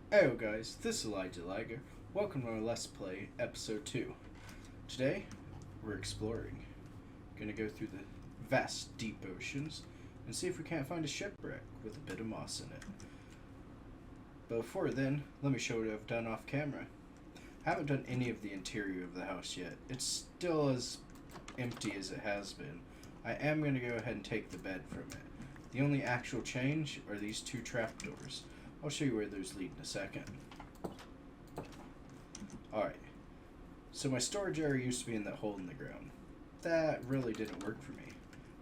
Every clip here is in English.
Hey guys, this is Elijah Liger. Welcome to our Let's Play Episode 2. Today, we're exploring. Gonna go through the vast, deep oceans and see if we can't find a shipwreck with a bit of moss in it. But before then, let me show what I've done off camera. I haven't done any of the interior of the house yet. It's still as empty as it has been. I am gonna go ahead and take the bed from it. The only actual change are these two trapdoors. I'll show you where those lead in a second. Alright, so my storage area used to be in that hole in the ground. That really didn't work for me.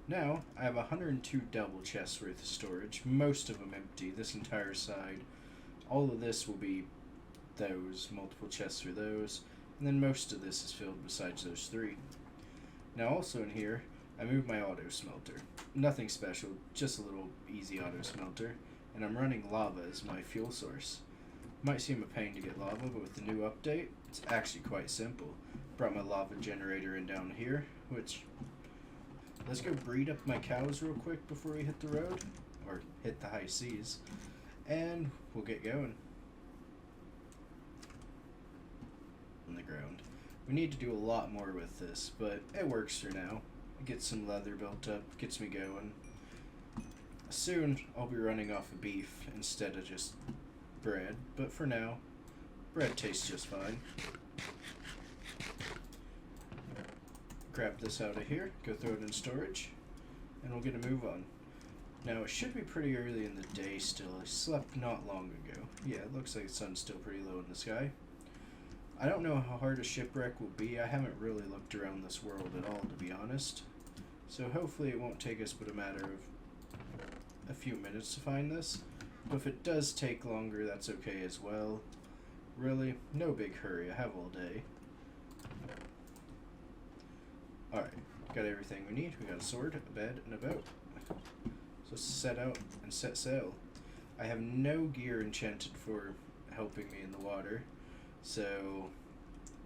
Now, I have 102 double chests worth of storage, most of them empty, this entire side. All of this will be those, multiple chests for those, and then most of this is filled besides those three. Now also in here, I moved my auto smelter. Nothing special, just a little easy auto smelter. And I'm running lava as my fuel source. Might seem a pain to get lava, but with the new update, it's actually quite simple. Brought my lava generator in down here, which... Let's go breed up my cows real quick before we hit the road, or hit the high seas, and we'll get going. On the ground. We need to do a lot more with this, but it works for now. It gets some leather built up, gets me going. Soon, I'll be running off of beef instead of just bread, but for now, bread tastes just fine. Grab this out of here, go throw it in storage, and we'll get a move on. Now, it should be pretty early in the day still. I slept not long ago. Yeah, it looks like the sun's still pretty low in the sky. I don't know how hard a shipwreck will be. I haven't really looked around this world at all, to be honest. So hopefully it won't take us but a matter of a few minutes to find this, but if it does take longer, that's okay as well. Really, no big hurry, I have all day. Alright, got everything we need. We got a sword, a bed, and a boat. So set out and set sail. I have no gear enchanted for helping me in the water, so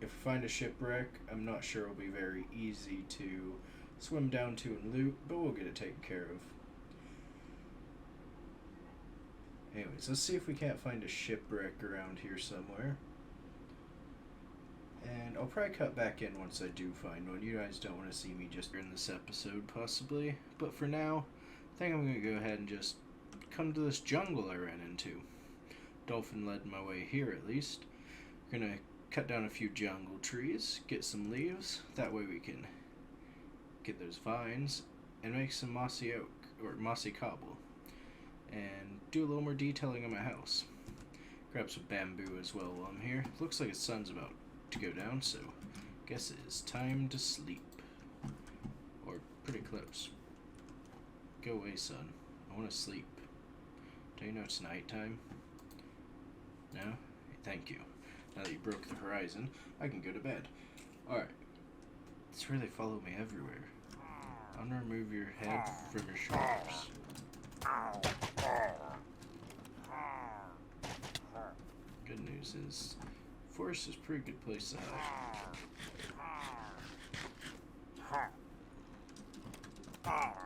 if we find a shipwreck, I'm not sure it'll be very easy to swim down to and loot, but we'll get it taken care of. Anyways, let's see if we can't find a shipwreck around here somewhere. And I'll probably cut back in once I do find one. You guys don't want to see me just in this episode, possibly. But for now, I think I'm going to go ahead and just come to this jungle I ran into. Dolphin led my way here, at least. We're going to cut down a few jungle trees, get some leaves. That way we can get those vines and make some mossy oak, or mossy cobble. And do a little more detailing on my house. Grab some bamboo as well while I'm here. Looks like the sun's about to go down, so guess it is time to sleep. Or pretty close. Go away, sun. I want to sleep. Do you know it's nighttime? No? Thank you. Now that you broke the horizon, I can go to bed. Alright. It's where they follow me everywhere. I'm gonna remove your head from your shoulders. Good news is, forest is a pretty good place to hide.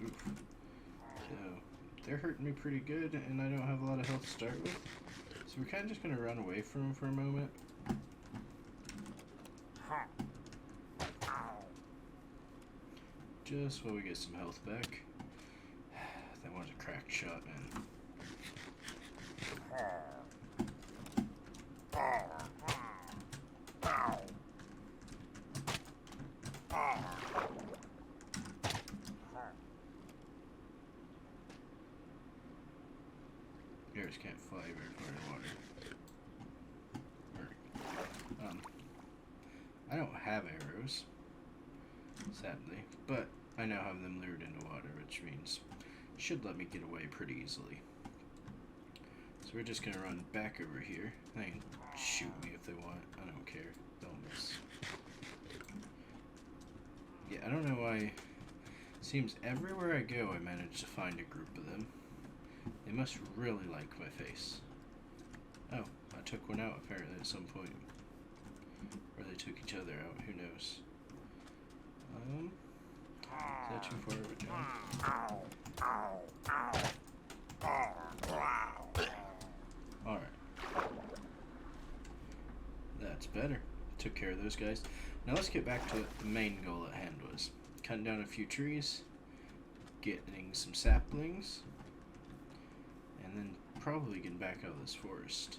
Oof. So, they're hurting me pretty good, and I don't have a lot of health to start with. So we're kind of just going to run away from them for a moment. Just while we get some health back. That one's a cracked shot, man. Bears can't fly very far in water. I don't have arrows, sadly, but I now have them lured into water, which means should let me get away pretty easily. So we're just gonna run back over here. They can shoot me if they want. I don't care. They'll miss. Yeah, I don't know why. Seems everywhere I go, I manage to find a group of them. They must really like my face. Oh, I took one out apparently at some point. Or they took each other out. Who knows? Is that too far of a jump? better. Took care of those guys. Now let's get back to what the main goal at hand was. Cutting down a few trees, getting some saplings, and then probably getting back out of this forest.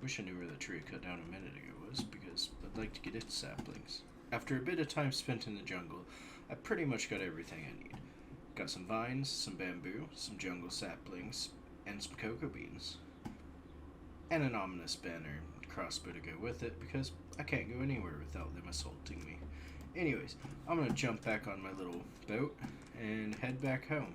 Wish I knew where the tree I cut down a minute ago was, because I'd like to get its saplings. After a bit of time spent in the jungle, I pretty much got everything I need. Got some vines, some bamboo, some jungle saplings, and some cocoa beans. And an ominous banner crossbow to go with it, because I can't go anywhere without them assaulting me. Anyways, I'm gonna jump back on my little boat and head back home.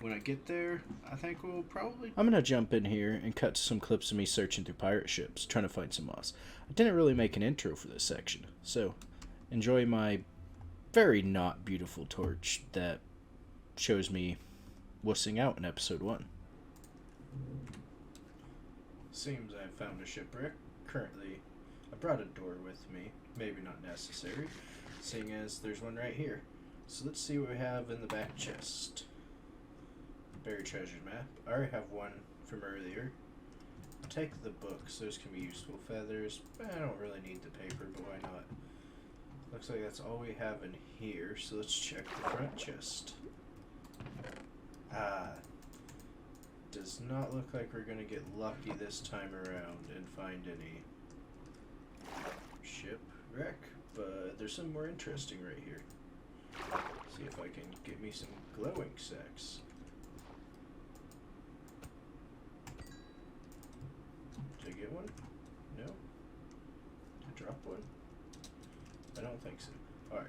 When I get there, I think we'll probably... I'm gonna jump in here and cut to some clips of me searching through pirate ships, trying to find some moss. I didn't really make an intro for this section, so enjoy my very not beautiful torch that shows me wussing out in episode 1. Seems I found a shipwreck. Currently, I brought a door with me. Maybe not necessary, seeing as there's one right here. So let's see what we have in the back chest. Buried treasure map. I already have one from earlier. I'll take the books. Those can be useful. Feathers. I don't really need the paper, but why not? Looks like that's all we have in here, so let's check the front chest. Does not look like we're gonna get lucky this time around and find any shipwreck, but there's some more interesting right here. See if I can get me some glowing sacks. Did I get one? No? Did I drop one? I don't think so. Alright,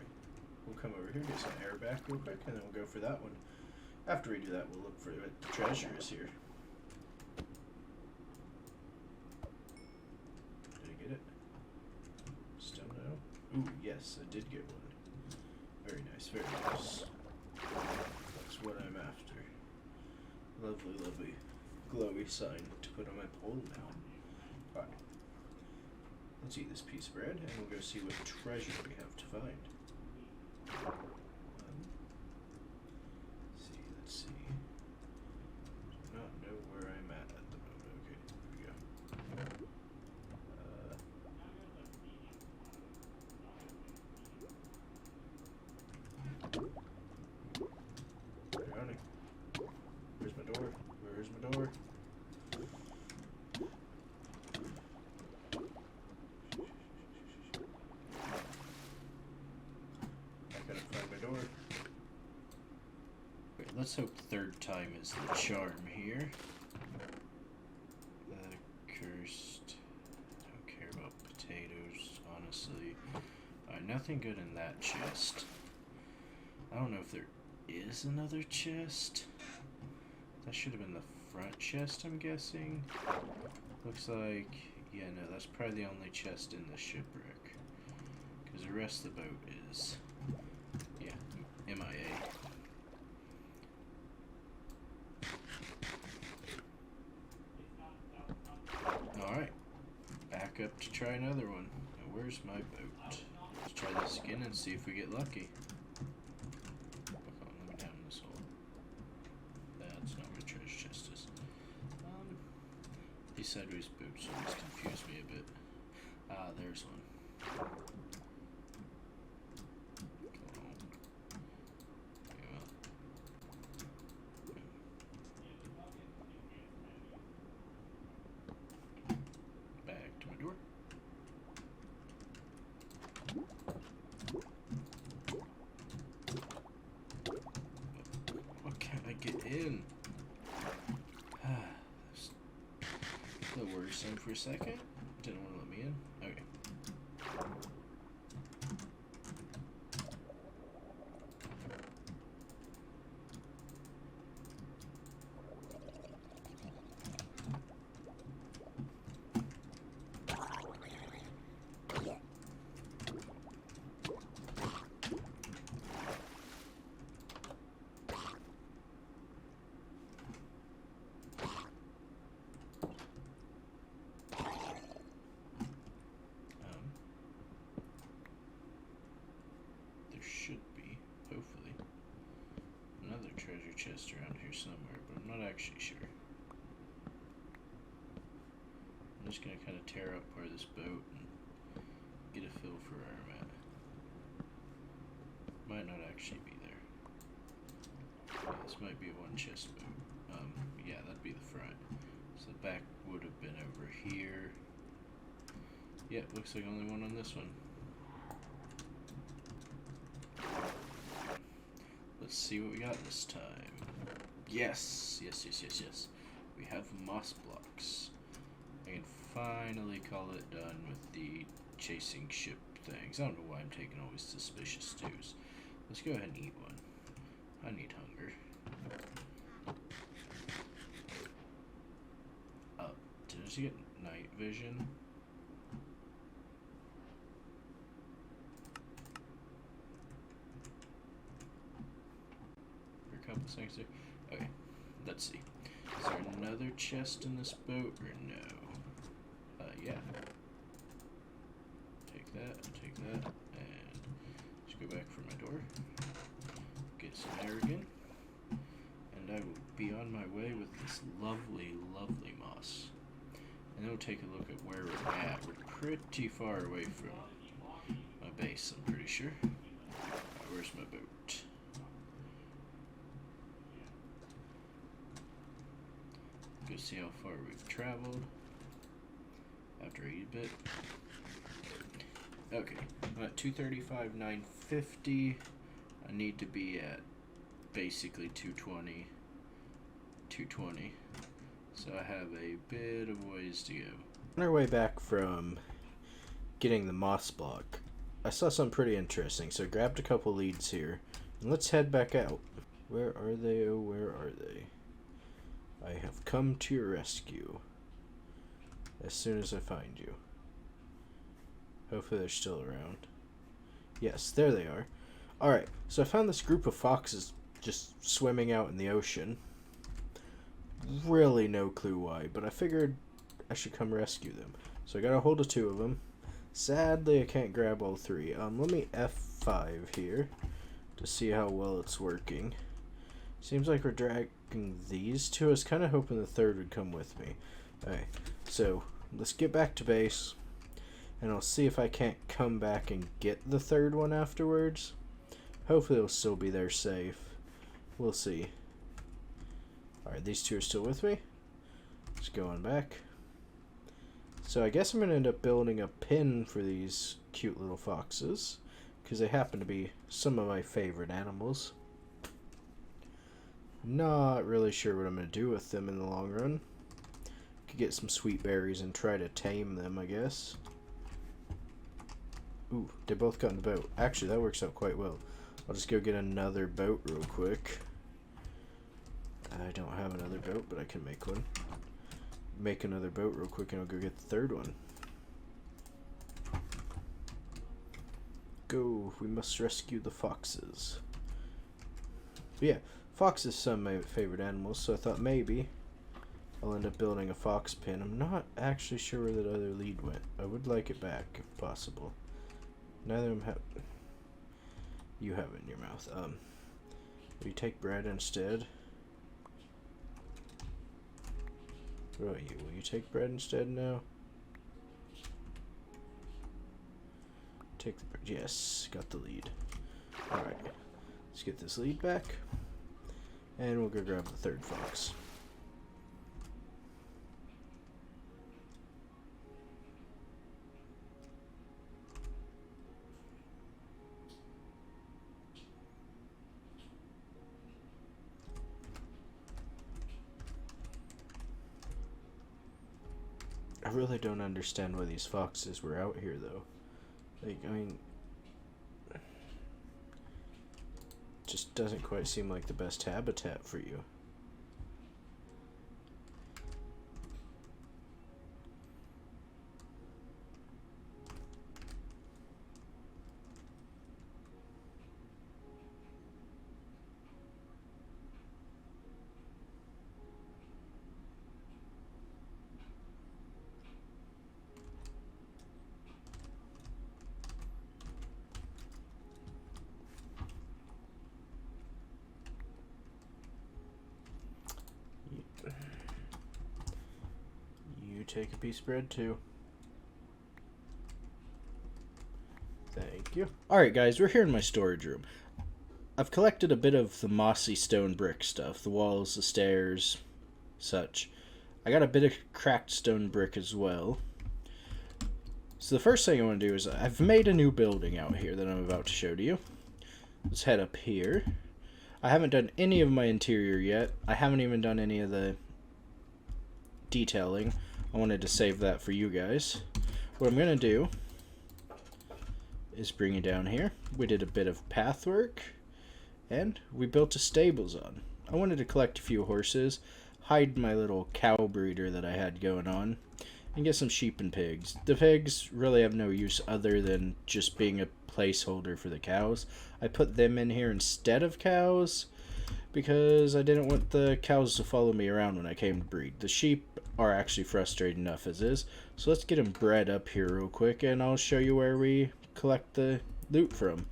we'll come over here, get some air back real quick, and then we'll go for that one. After we do that, we'll look for what the treasure is here. Did I get it? Still no? Ooh, yes, I did get one. Very nice, very nice. That's what I'm after. Lovely, lovely glowy sign to put on my pole now. Alright. Let's eat this piece of bread, and we'll go see what treasure we have to find. Let's see. Do not know where I'm at the moment. Okay, here we go. Drowning. Where's my door? Where's my door? I gotta find my door. Wait, let's hope third time is the charm here. The cursed. Don't care about potatoes, honestly. Nothing good in that chest. I don't know if there is another chest. That should have been the front chest, I'm guessing. Looks like, yeah, no, that's probably the only chest in the shipwreck. Because the rest of the boat is, yeah, MIA. Alright, back up to try another one. Now, where's my boat? Let's try this again and see if we get lucky. Let me down this hole. That's not where the treasure chest is. These sideways boots always confuse me a bit. There's one. Come on. Back to my door. What can't I get in? That's a little worrisome for a second. Didn't want to let me in. Okay. Should be, hopefully, another treasure chest around here somewhere, but I'm not actually sure. I'm just gonna kind of tear up part of this boat and get a feel for where I'm at. Might not actually be there. Yeah, this might be a one chest boat. Yeah, that'd be the front. So the back would have been over here. Yeah, looks like only one on this one. Let's see what we got this time. Yes! Yes. We have moss blocks. I can finally call it done with the chasing ship things. I don't know why I'm taking always suspicious stews. Let's go ahead and eat one. I need hunger. Did I get night vision? For a couple seconds there. Okay, let's see. Is there another chest in this boat or no? Yeah. Take that, and just go back for my door. Get some air again. And I will be on my way with this lovely, lovely moss. And then we'll take a look at where we're at. We're pretty far away from my base, I'm pretty sure. Where's my boat? Go see how far we've traveled after I eat a bit. Okay, I'm at 235, 950. I need to be at basically 220. So I have a bit of ways to go. On our way back from getting the moss block, I saw something pretty interesting, so I grabbed a couple leads here. And let's head back out. Where are they? Oh, where are they? I have come to your rescue as soon as I find you. Hopefully they're still around. Yes, there they are. Alright, so I found this group of foxes just swimming out in the ocean. Really no clue why, but I figured I should come rescue them. So I got a hold of 2 of them. Sadly, I can't grab all 3. Let me F5 here to see how well it's working. Seems like we're dragging these 2. I was kind of hoping the 3rd would come with me. Alright, so let's get back to base, and I'll see if I can't come back and get the 3rd one afterwards. Hopefully it'll still be there safe. We'll see. Alright, these 2 are still with me. Just going back. So I guess I'm going to end up building a pin for these cute little foxes, because they happen to be some of my favorite animals. Not really sure what I'm going to do with them in the long run. Could get some sweet berries and try to tame them, I guess. Ooh, they both got in the boat. Actually, that works out quite well. I'll just go get another boat real quick. I don't have another boat, but I can make one. Make another boat real quick and I'll go get the 3rd one. Go, we must rescue the foxes. But yeah, foxes are some of my favorite animals, so I thought maybe I'll end up building a fox pin. I'm not actually sure where that other lead went. I would like it back if possible. Neither of them have. You have it in your mouth. Will you take bread instead? What about you? Will you take bread instead now? Take the bread. Yes, got the lead. Alright. Let's get this lead back. And we'll go grab the 3rd fox. I really don't understand why these foxes were out here, though. Like, I mean, just doesn't quite seem like the best habitat for you. You take a piece of bread too. you. Alright guys, we're here in my storage room. I've collected a bit of the mossy stone brick stuff. The walls, the stairs, such. I got a bit of cracked stone brick as well. So the first thing I want to do is I've made a new building out here that I'm about to show to you. Let's head up here. I haven't done any of my interior yet. I haven't even done any of the detailing. I wanted to save that for you guys. What I'm going to do is bring you down here. We did a bit of path work, and we built a stables on. I wanted to collect a few horses, hide my little cow breeder that I had going on, and get some sheep and pigs. The pigs really have no use other than just being a placeholder for the cows. I put them in here instead of cows because I didn't want the cows to follow me around when I came to breed. The sheep are actually frustrated enough as is, so let's get them bred up here real quick and I'll show you where we collect the loot from.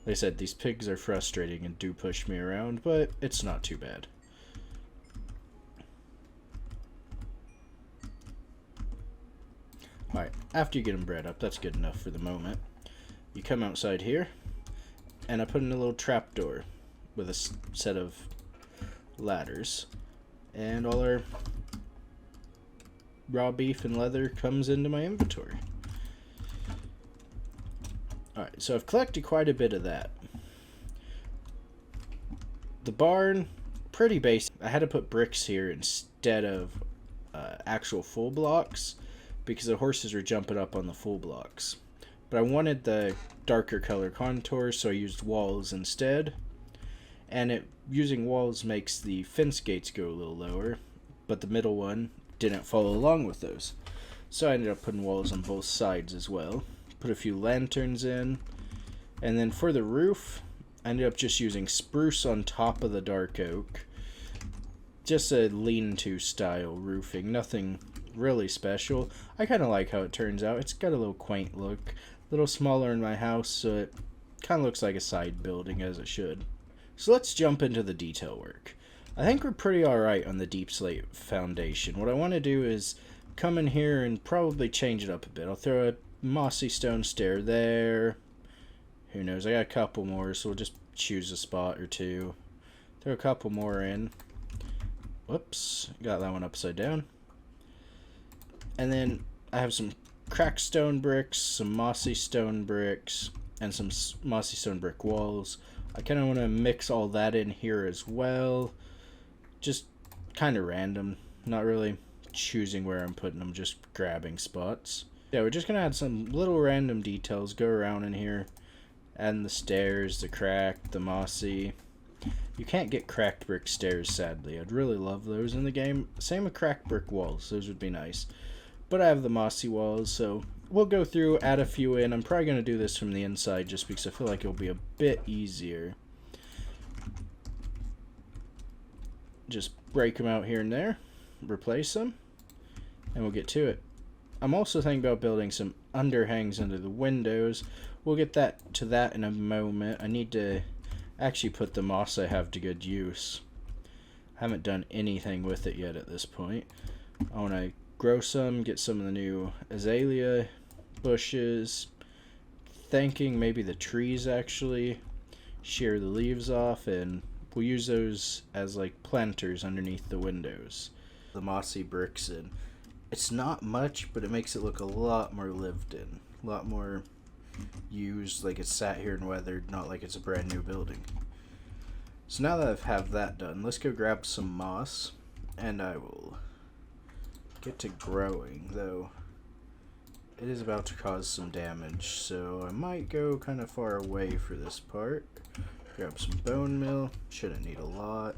Like I said, these pigs are frustrating and do push me around, but it's not too bad. Alright, after you get them bred up, that's good enough for the moment. You come outside here, and I put in a little trapdoor with a set of ladders. And all our raw beef and leather comes into my inventory. Alright, so I've collected quite a bit of that. The barn, pretty basic. I had to put bricks here instead of actual full blocks, because the horses were jumping up on the full blocks. But I wanted the darker color contours, so I used walls instead. And using walls makes the fence gates go a little lower, but the middle one didn't follow along with those. So I ended up putting walls on both sides as well. Put a few lanterns in. And then for the roof, I ended up just using spruce on top of the dark oak. Just a lean-to style roofing, nothing really special. I kind of like how it turns out. It's got a little quaint look, a little smaller in my house, so it kind of looks like a side building as it should. So let's jump into the detail work. I think we're pretty alright on the deep slate foundation. What I want to do is come in here and probably change it up a bit. I'll throw a mossy stone stair there. Who knows, I got a couple more, so we'll just choose a spot or two. Throw a couple more in. Whoops, got that one upside down. And then I have some cracked stone bricks, some mossy stone bricks, and some mossy stone brick walls. I kind of want to mix all that in here as well. Just kind of random. Not really choosing where I'm putting them, just grabbing spots. Yeah, we're just going to add some little random details, go around in here. Adding the stairs, the cracked, the mossy. You can't get cracked brick stairs, sadly. I'd really love those in the game. Same with cracked brick walls. Those would be nice. But I have the mossy walls, so we'll go through, add a few in. I'm probably going to do this from the inside just because I feel like it'll be a bit easier. Just break them out here and there, replace them, and we'll get to it. I'm also thinking about building some underhangs under the windows. We'll get to that in a moment. I need to actually put the moss I have to good use. I haven't done anything with it yet at this point. I want to grow some, get some of the new azalea bushes, thanking maybe the trees actually, shear the leaves off, and we'll use those as like planters underneath the windows. The mossy bricks in. It's not much, but it makes it look a lot more lived in, a lot more used, like it's sat here and weathered, not like it's a brand new building. So now that I have that done, let's go grab some moss, and I will get to growing, though it is about to cause some damage, so I might go kind of far away for this part. Grab some bone meal, shouldn't need a lot.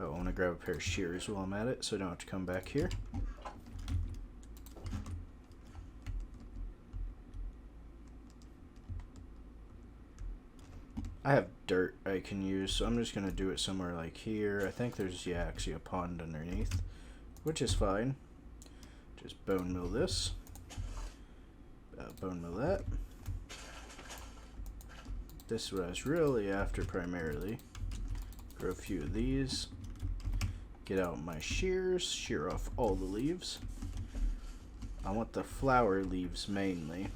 Oh, I want to grab a pair of shears while I'm at it so I don't have to come back here. I have dirt I can use, so I'm just going to do it somewhere like here. I think there's, yeah, actually a pond underneath, which is fine. Just bone meal this. Bone meal that. This is what I was really after primarily. Grow a few of these. Get out my shears, shear off all the leaves. I want the flower leaves mainly.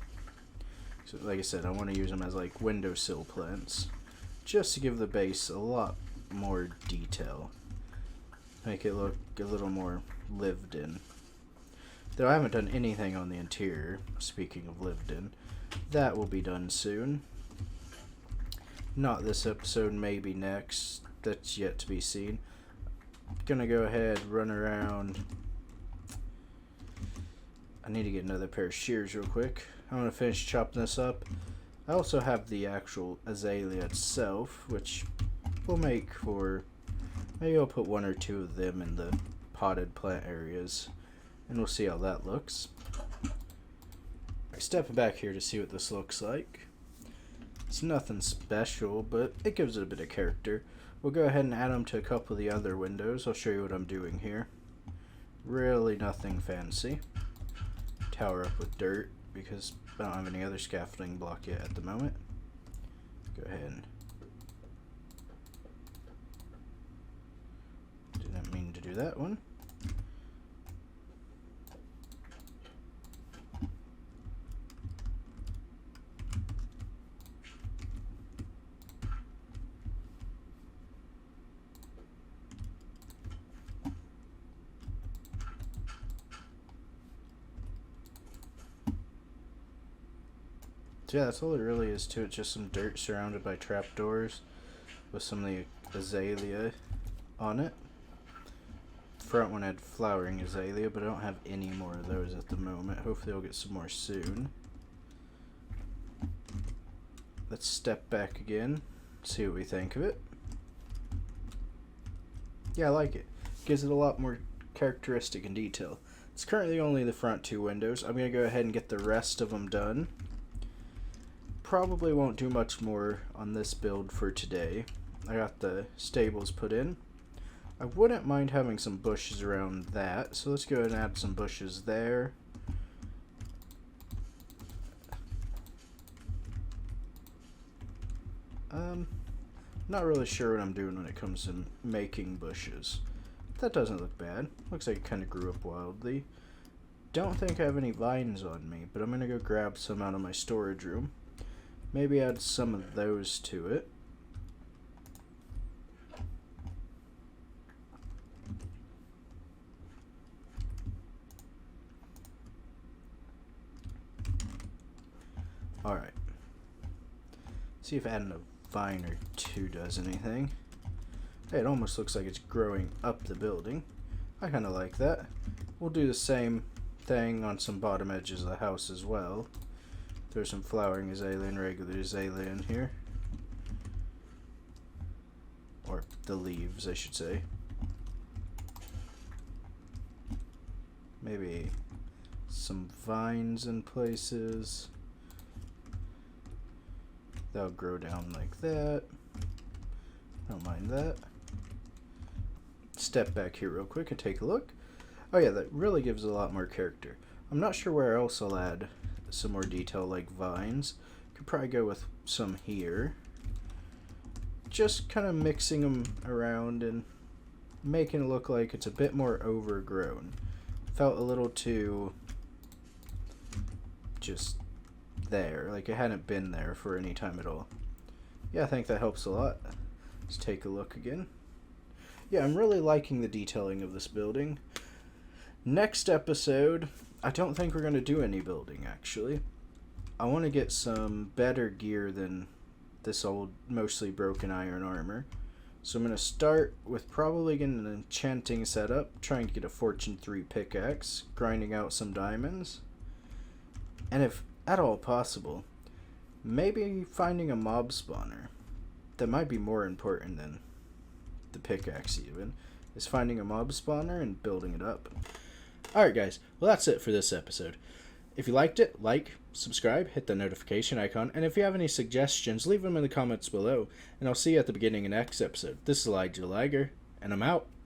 So, like I said, I want to use them as like windowsill plants, just to give the base a lot more detail. Make it look a little more lived in. Though I haven't done anything on the interior, speaking of lived in. That will be done soon. Not this episode, maybe next. That's yet to be seen. Gonna go ahead, run around. I need to get another pair of shears real quick. I'm gonna finish chopping this up. I also have the actual azalea itself, which will make for... Maybe I'll put one or two of them in the potted plant areas, and we'll see how that looks. Stepping back here to see what this looks like. It's nothing special, but it gives it a bit of character. We'll go ahead and add them to a couple of the other windows. I'll show you what I'm doing here. Really nothing fancy. Tower up with dirt, because I don't have any other scaffolding block yet at the moment. Go ahead and... Didn't mean to do that one. So yeah, that's all there really is to it. Just some dirt surrounded by trapdoors with some of the azalea on it. Front one had flowering azalea, but I don't have any more of those at the moment. Hopefully I'll get some more soon. Let's step back again, see what we think of it. Yeah, I like it. Gives it a lot more characteristic and detail. It's currently only the front two windows. I'm going to go ahead and get the rest of them done. Probably won't do much more on this build for today. I got the stables put in. I wouldn't mind having some bushes around that, so let's go ahead and add some bushes there. Not really sure what I'm doing when it comes to making bushes. That doesn't look bad. Looks like it kind of grew up wildly. Don't think I have any vines on me, but I'm going to go grab some out of my storage room. Maybe add some of those to it. Alright. See if adding a vine or two does anything. Hey, it almost looks like it's growing up the building. I kind of like that. We'll do the same thing on some bottom edges of the house as well. There's some flowering azalea and regular azalea in here. Or the leaves, I should say. Maybe some vines in places. That'll grow down like that. Don't mind that. Step back here real quick and take a look. Oh yeah, that really gives a lot more character. I'm not sure where else I'll add some more detail like vines. Could probably go with some here. Just kind of mixing them around and making it look like it's a bit more overgrown. Felt a little too just there, like it hadn't been there for any time at all. Yeah, I think that helps a lot. Let's take a look again. Yeah, I'm really liking the detailing of this building. Next episode, I don't think we're going to do any building, actually. I want to get some better gear than this old, mostly broken iron armor. So I'm going to start with probably getting an enchanting setup, trying to get a Fortune 3 pickaxe, grinding out some diamonds. And if at all possible, maybe finding a mob spawner. That might be more important than the pickaxe even, is finding a mob spawner and building it up. Alright guys, well that's it for this episode. If you liked it, like, subscribe, hit the notification icon, and if you have any suggestions, leave them in the comments below, and I'll see you at the beginning of next episode. This is Elijah Liger, and I'm out.